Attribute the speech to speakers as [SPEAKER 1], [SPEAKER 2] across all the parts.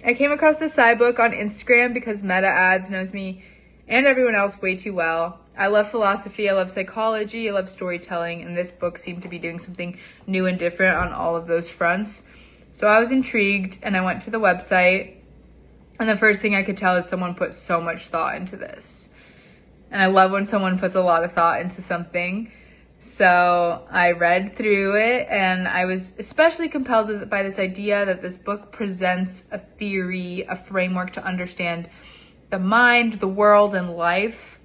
[SPEAKER 1] I came across this book on Instagram because Meta Ads knows me and everyone else way too well. I love philosophy, I love psychology, I love storytelling, and this book seemed to be doing something new and different on all of those fronts. So I was intrigued and I went to the website, and the first thing I could tell is someone put so much thought into this. And I love when someone puts a lot of thought into something. So I read through it, and I was especially compelled by this idea that this book presents a theory, a framework to understand the mind, the world, and life.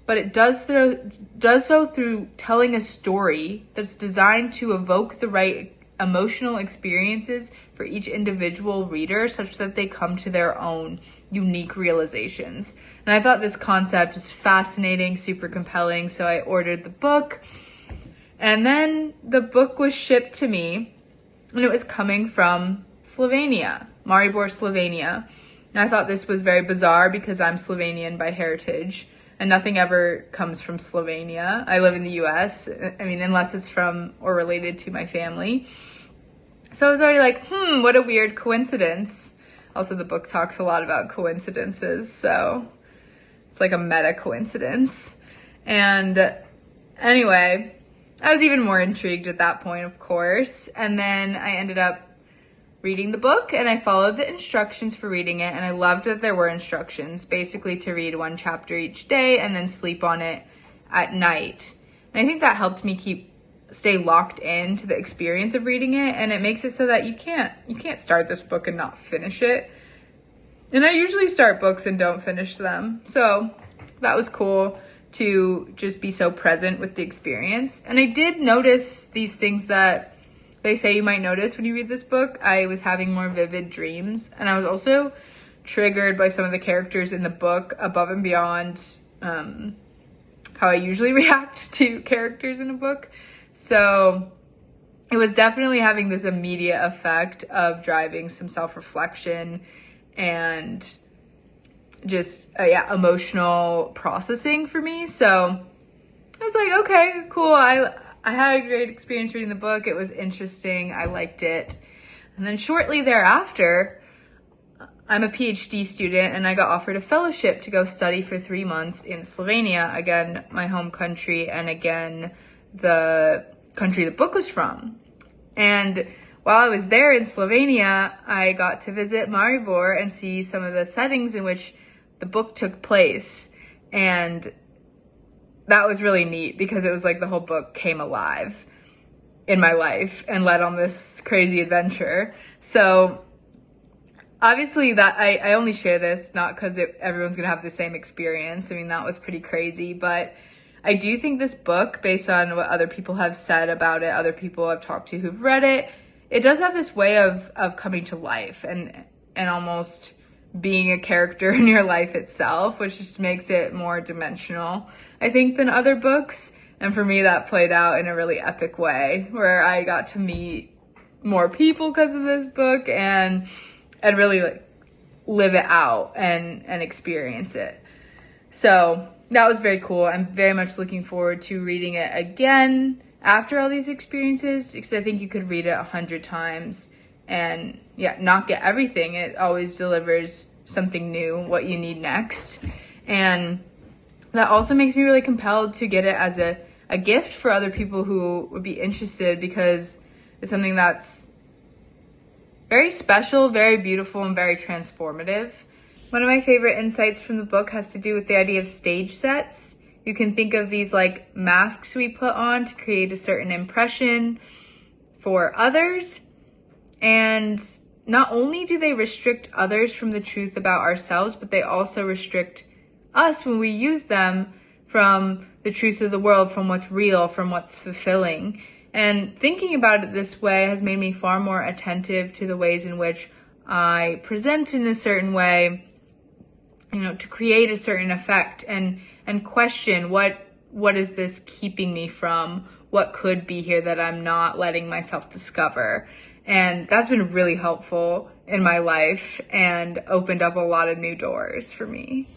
[SPEAKER 1] But it does so through telling a story that's designed to evoke the right emotional experiences for each individual reader such that they come to their own unique realizations. And I thought this concept was fascinating, super compelling, so I ordered the book. And then the book was shipped to me, and it was coming from Slovenia, Maribor, Slovenia. And I thought this was very bizarre because I'm Slovenian by heritage, and nothing ever comes from Slovenia. I live in the US, unless it's from or related to my family. So I was already like, what a weird coincidence. Also, the book talks a lot about coincidences, so it's like a meta coincidence. And anyway, I was even more intrigued at that point, of course. And then I ended up reading the book, and I followed the instructions for reading it, and I loved that there were instructions, basically to read one chapter each day and then sleep on it at night. And I think that helped me stay locked into the experience of reading it, and it makes it so that you can't start this book and not finish it. And I usually start books and don't finish them, so that was cool to just be so present with the experience. And I did notice these things that they say you might notice when you read this book. I was having more vivid dreams, and I was also triggered by some of the characters in the book above and beyond how I usually react to characters in a book. So it was definitely having this immediate effect of driving some self-reflection and just emotional processing for me. So I was like, okay, cool. I had a great experience reading the book. It was interesting. I liked it. And then shortly thereafter, I'm a PhD student, and I got offered a fellowship to go study for 3 months in Slovenia, again, my home country, and again, the country the book was from. And while I was there in Slovenia, I got to visit Maribor and see some of the settings in which the book took place. And that was really neat because it was like the whole book came alive in my life and led on this crazy adventure. So obviously that I only share this not because everyone's gonna have the same experience. That was pretty crazy, but I do think this book, based on what other people have said about it, other people I've talked to who've read it, it does have this way of coming to life and almost being a character in your life itself, which just makes it more dimensional, I think, than other books. And for me, that played out in a really epic way, where I got to meet more people because of this book and really live it out and experience it. So that was very cool. I'm very much looking forward to reading it again after all these experiences, because I think you could read it 100 times and not get everything. It always delivers something new, what you need next. And that also makes me really compelled to get it as a gift for other people who would be interested, because it's something that's very special, very beautiful, and very transformative. One of my favorite insights from the book has to do with the idea of stage sets. You can think of these like masks we put on to create a certain impression for others. And not only do they restrict others from the truth about ourselves, but they also restrict us when we use them from the truth of the world, from what's real, from what's fulfilling. And thinking about it this way has made me far more attentive to the ways in which I present in a certain way, to create a certain effect, and question what is this keeping me from? What could be here that I'm not letting myself discover? And that's been really helpful in my life and opened up a lot of new doors for me.